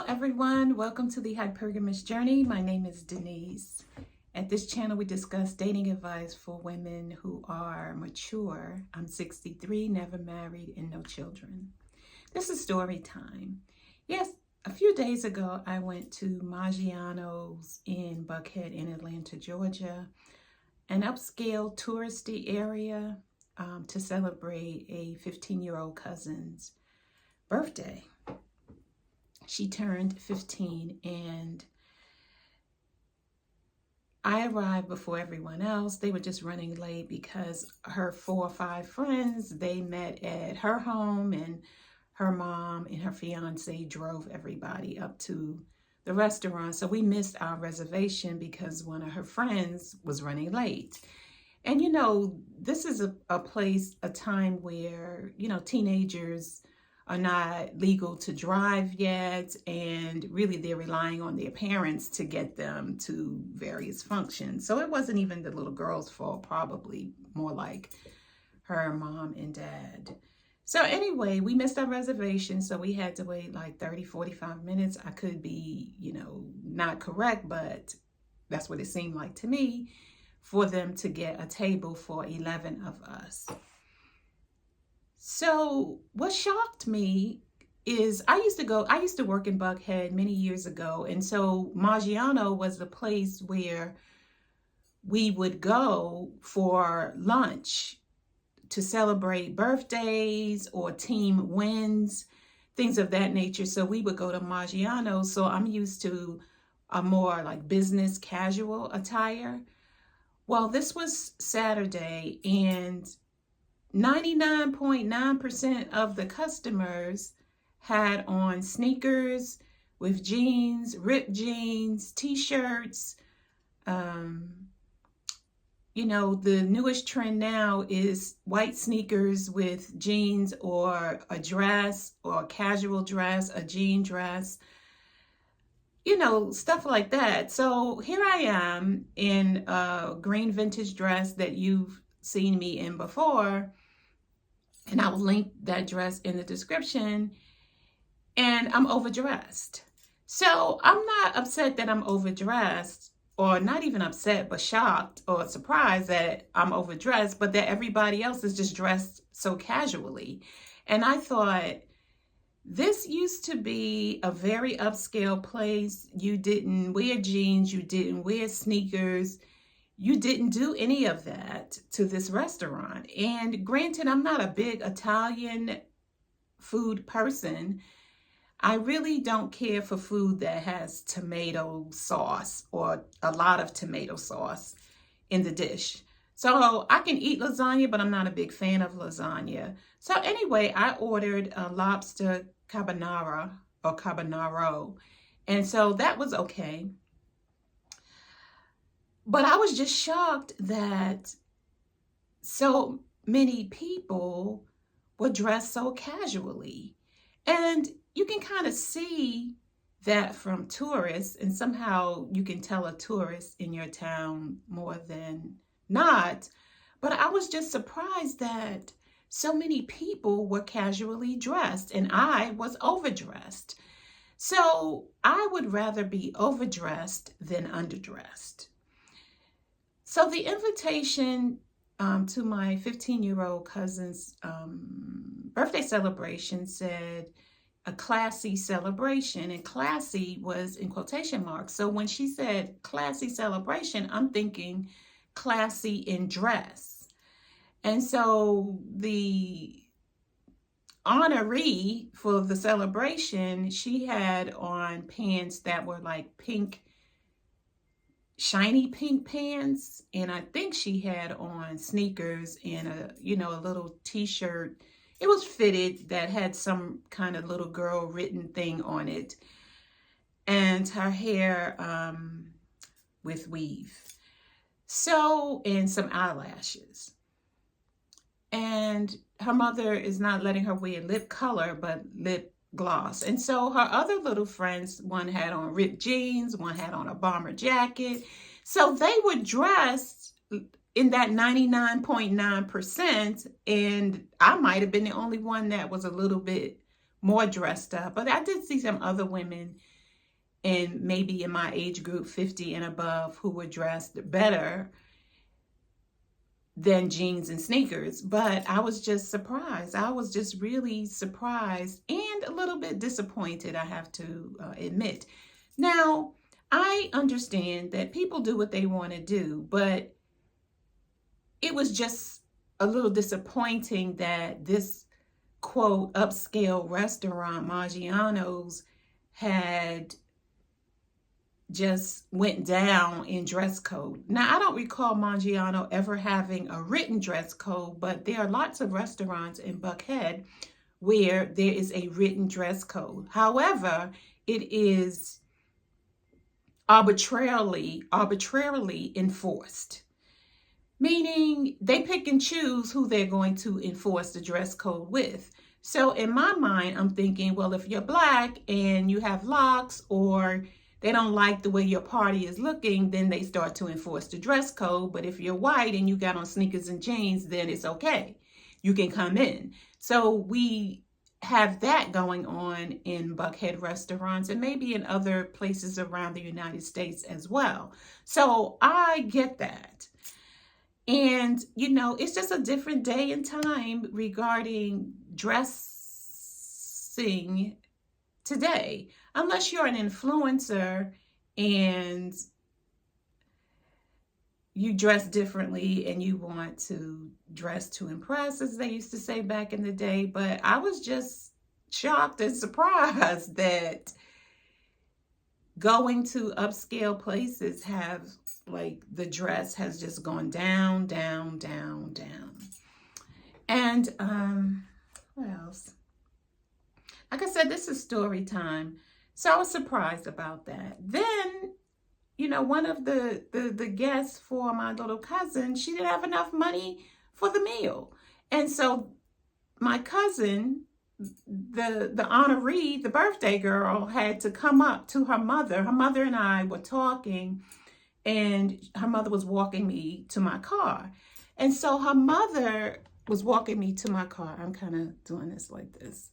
Hello everyone, welcome to the Hypergamous Journey. My name is Denise. At this channel we discuss dating advice for women who are mature. I'm 63, never married, and no children. This is story time. Yes, a few days ago I went to Maggiano's in Buckhead in Atlanta, Georgia, an upscale touristy area to celebrate a 15-year-old cousin's birthday. She turned 15 and I arrived before everyone else. They were just running late because her 4 or 5 friends, they met at her home, and her mom and her fiance drove everybody up to the restaurant. So we missed our reservation because one of her friends was running late. And you know, this is a place, a time where, you know, teenagers are not legal to drive yet, and really they're relying on their parents to get them to various functions. So it wasn't even the little girl's fault, probably more like her mom and dad. So anyway, we missed our reservation, so we had to wait like 30-45 minutes. I could be, you know, not correct, but that's what it seemed like to me, for them to get a table for 11 of us. So what shocked me is I used to work in Buckhead many years ago. And so Maggiano was the place where we would go for lunch to celebrate birthdays or team wins, things of that nature. So we would go to Maggiano. So I'm used to a more like business casual attire. Well, this was Saturday, and 99.9% of the customers had on sneakers with jeans, ripped jeans, t-shirts. You know, the newest trend now is white sneakers with jeans, or a dress, or a casual dress, a jean dress, you know, stuff like that. So here I am in a green vintage dress that you've seen me in before. And I will link that dress in the description. And I'm overdressed. So I'm not upset that I'm overdressed, or not even upset, but shocked or surprised that I'm overdressed, but that everybody else is just dressed so casually. And I thought, this used to be a very upscale place. You didn't wear jeans, you didn't wear sneakers. You didn't do any of that to this restaurant. And granted, I'm not a big Italian food person. I really don't care for food that has tomato sauce or a lot of tomato sauce in the dish. So I can eat lasagna, but I'm not a big fan of lasagna. So anyway, I ordered a lobster carbonara or carbonaro. And so that was okay. But I was just shocked that so many people were dressed so casually. And you can kind of see that from tourists, and somehow you can tell a tourist in your town more than not. But I was just surprised that so many people were casually dressed, and I was overdressed. So I would rather be overdressed than underdressed. So the invitation to my 15-year-old cousin's birthday celebration said a classy celebration, and classy was in quotation marks. So when she said classy celebration, I'm thinking classy in dress. And so the honoree for the celebration, she had on pants that were like pink, shiny pink pants, and I think she had on sneakers and a little t-shirt. It was fitted, that had some kind of little girl written thing on it, and her hair with weave, so, and some eyelashes. And her mother is not letting her wear lip color but lip gloss. And so her other little friends, one had on ripped jeans, one had on a bomber jacket. So they were dressed in that 99.9%, and I might have been the only one that was a little bit more dressed up. But I did see some other women, and maybe in my age group, 50 and above, who were dressed better than jeans and sneakers. But I was just surprised. I was just really surprised and a little bit disappointed, I have to admit. Now, I understand that people do what they want to do, but it was just a little disappointing that this quote upscale restaurant, Maggiano's, had just went down in dress code. Now, I don't recall Maggiano ever having a written dress code, but there are lots of restaurants in Buckhead where there is a written dress code. However, it is arbitrarily enforced, meaning they pick and choose who they're going to enforce the dress code with. So in my mind, I'm thinking, well, if you're Black and you have locks, or they don't like the way your party is looking, then they start to enforce the dress code. But if you're white and you got on sneakers and jeans, then it's okay. You can come in. So we have that going on in Buckhead restaurants, and maybe in other places around the United States as well. So I get that. And, you know, it's just a different day and time regarding dressing today. Unless you're an influencer and you dress differently and you want to dress to impress, as they used to say back in the day. But I was just shocked and surprised that going to upscale places have, like, the dress has just gone down, down, down, down. And what else? Like I said, this is story time. So I was surprised about that. Then, you know, one of the guests for my little cousin, she didn't have enough money for the meal. And so my cousin, the honoree, the birthday girl, had to come up to her mother. Her mother and I were talking, and her mother was walking me to my car. And so her mother was walking me to my car. I'm kind of doing this like this,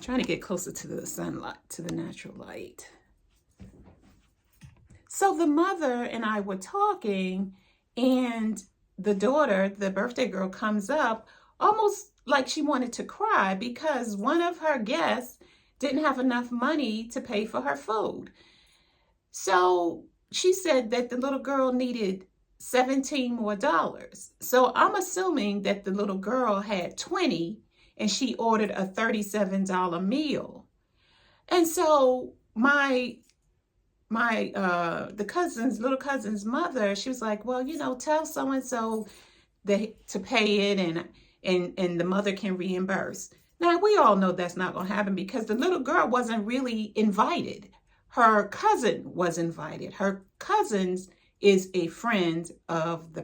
trying to get closer to the sunlight, to the natural light. So the mother and I were talking, and the daughter, the birthday girl, comes up almost like she wanted to cry because one of her guests didn't have enough money to pay for her food. So she said that the little girl needed $17 more. So I'm assuming that the little girl had 20 and she ordered a $37 meal. And so the little cousin's mother, she was like, well, you know, tell so-and-so to pay it, and the mother can reimburse. Now, we all know that's not going to happen because the little girl wasn't really invited. Her cousin was invited. Her cousin is a friend of the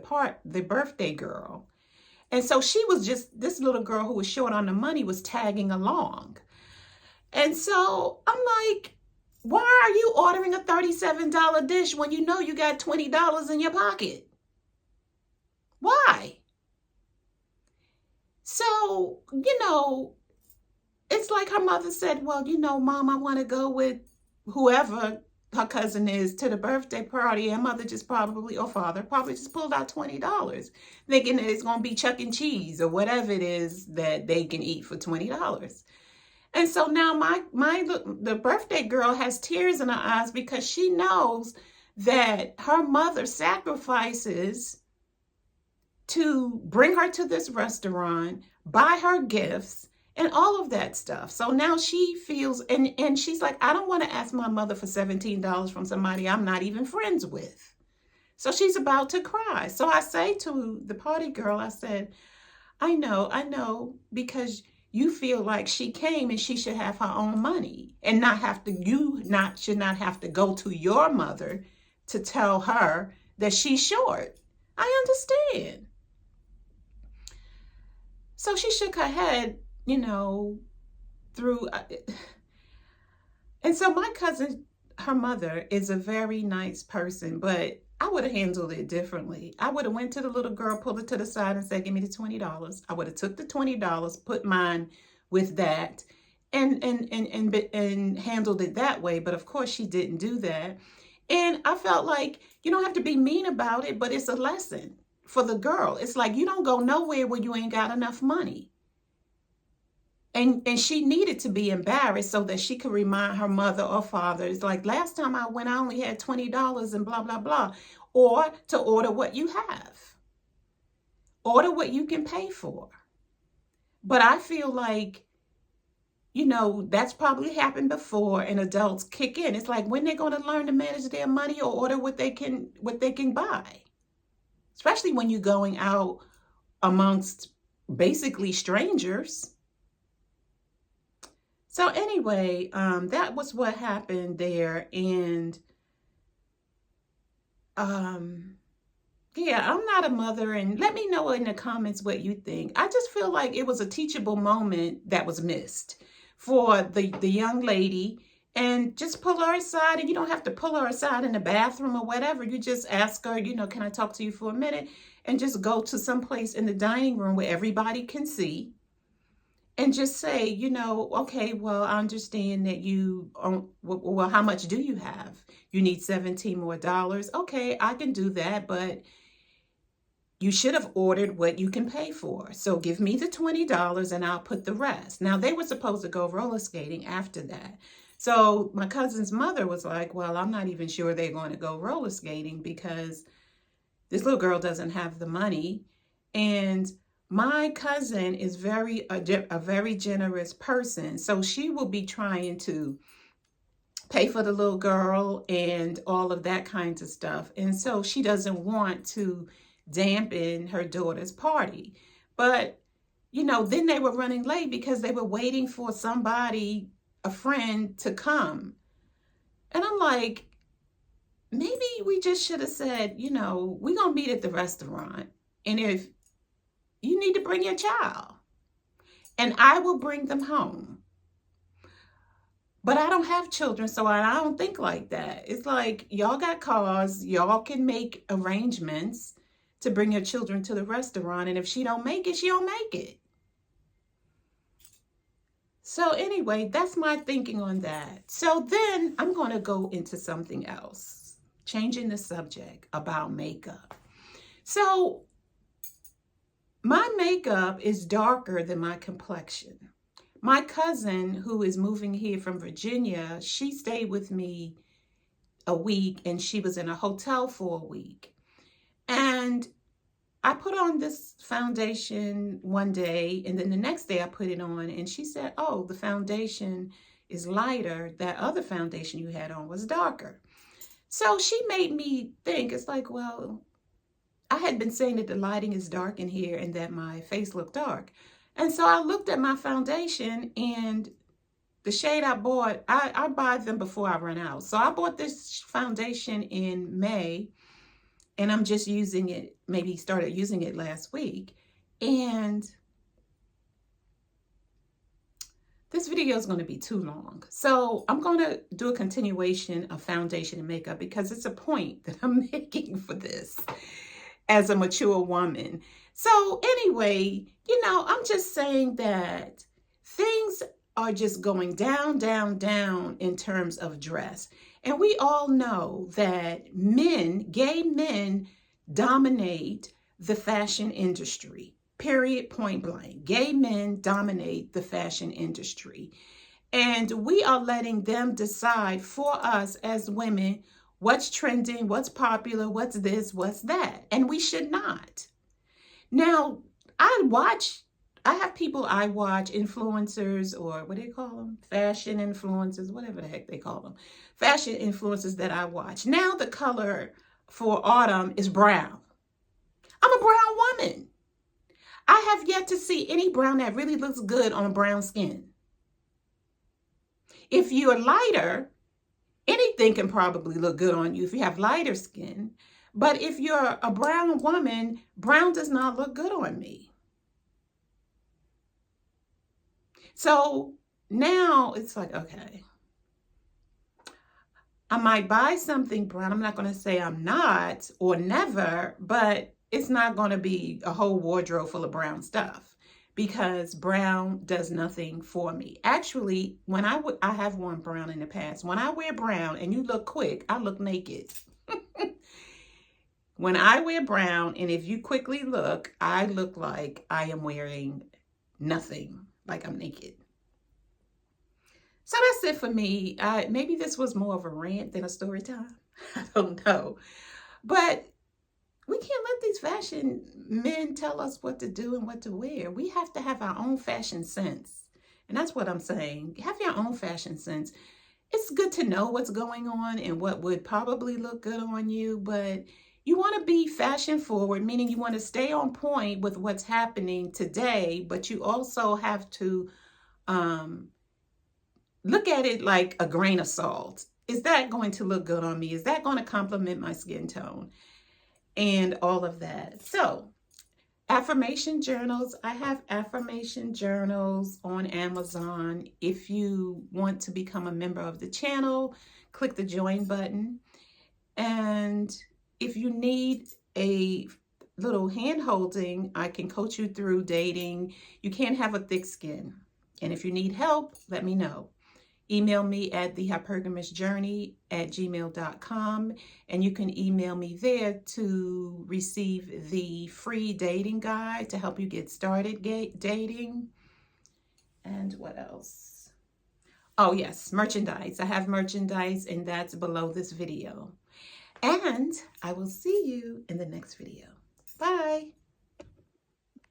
birthday girl. And so she was just, this little girl who was short on the money was tagging along. And so I'm like, why are you ordering a $37 dish when you know you got $20 in your pocket? Why? So, you know, it's like her mother said, well, you know, Mom, I want to go with whoever her cousin is to the birthday party. And mother just probably, or father, probably just pulled out $20, thinking that it's going to be Chuck E. Cheese or whatever it is that they can eat for $20. And so now the birthday girl has tears in her eyes because she knows that her mother sacrifices to bring her to this restaurant, buy her gifts, and all of that stuff. So now she feels, and she's like, I don't want to ask my mother for $17 from somebody I'm not even friends with. So she's about to cry. So I say to the party girl, I said, I know, because you feel like she came and she should have her own money and should not have to go to your mother to tell her that she's short. I understand. So she shook her head, you know, and so my cousin, her mother, is a very nice person, but I would have handled it differently. I would have went to the little girl, pulled her to the side and said, give me the $20. I would have took the $20, put mine with that and handled it that way. But of course she didn't do that. And I felt like you don't have to be mean about it, but it's a lesson for the girl. It's like you don't go nowhere where you ain't got enough money. And she needed to be embarrassed so that she could remind her mother or father. It's like, last time I went, I only had $20 and blah, blah, blah. Or to order what you have. Order what you can pay for. But I feel like, that's probably happened before and adults kick in. It's like, when they're going to learn to manage their money or order what they can buy. Especially when you're going out amongst basically strangers. So anyway, that was what happened there. And yeah, I'm not a mother. And let me know in the comments what you think. I just feel like it was a teachable moment that was missed for the young lady. And just pull her aside. And you don't have to pull her aside in the bathroom or whatever. You just ask her, can I talk to you for a minute? And just go to some place in the dining room where everybody can see. And just say, okay, well, I understand that well, how much do you have? You need $17 more. Okay, I can do that, but you should have ordered what you can pay for. So give me the $20 and I'll put the rest. Now, they were supposed to go roller skating after that. So my cousin's mother was like, well, I'm not even sure they're going to go roller skating because this little girl doesn't have the money. And my cousin is a very generous person. So she will be trying to pay for the little girl and all of that kinds of stuff. And so she doesn't want to dampen her daughter's party. But, then they were running late because they were waiting for somebody, a friend, to come. And I'm like, maybe we just should have said, we're going to meet at the restaurant. And if you need to bring your child, and I will bring them home. But I don't have children, so I don't think like that. It's like, y'all got cars, y'all can make arrangements to bring your children to the restaurant. And if she don't make it, she don't make it. So anyway, that's my thinking on that. So then I'm going to go into something else, changing the subject about makeup. So my makeup is darker than my complexion. My cousin, who is moving here from Virginia, she stayed with me a week and she was in a hotel for a week. And I put on this foundation one day and then the next day I put it on and she said, oh, the foundation is lighter. That other foundation you had on was darker. So she made me think, it's like, well, I had been saying that the lighting is dark in here and that my face looked dark. And so I looked at my foundation and the shade I bought, I buy them before I run out. So I bought this foundation in May and I'm just using it, maybe started using it last week. And this video is going to be too long. So I'm going to do a continuation of foundation and makeup because it's a point that I'm making for this as a mature woman. So anyway, I'm just saying that things are just going down, down, down in terms of dress. And we all know that gay men dominate the fashion industry, period, point blank. Gay men dominate the fashion industry. And we are letting them decide for us as women what's trending, what's popular, what's this, what's that. And we should not. Now, I have people I watch, influencers, or what do they call them? Fashion influencers, whatever the heck they call them. Fashion influencers that I watch. Now the color for autumn is brown. I'm a brown woman. I have yet to see any brown that really looks good on brown skin. If you're lighter, anything can probably look good on you if you have lighter skin. But if you're a brown woman, brown does not look good on me. So now it's like, okay, I might buy something brown. I'm not going to say I'm not or never, but it's not going to be a whole wardrobe full of brown stuff because brown does nothing for me. Actually, when I have worn brown in the past. When I wear brown and you look quick, I look naked. When I wear brown, and if you quickly look, I look like I am wearing nothing, like I'm naked. So that's it for me. Maybe this was more of a rant than a story time. I don't know. But we can't let these fashion men tell us what to do and what to wear. We have to have our own fashion sense. And that's what I'm saying. Have your own fashion sense. It's good to know what's going on and what would probably look good on you, but you want to be fashion forward, meaning you want to stay on point with what's happening today, but you also have to look at it like a grain of salt. Is that going to look good on me? Is that going to complement my skin tone? And all of that. So, affirmation journals. I have affirmation journals on Amazon. If you want to become a member of the channel, click the join button. And if you need a little hand holding, I can coach you through dating. You can't have a thick skin. And if you need help, let me know. Email me at thehypergamistjourney@gmail.com, and you can email me there to receive the free dating guide to help you get started dating. And what else? Oh yes, merchandise. I have merchandise, and that's below this video. And I will see you in the next video. Bye.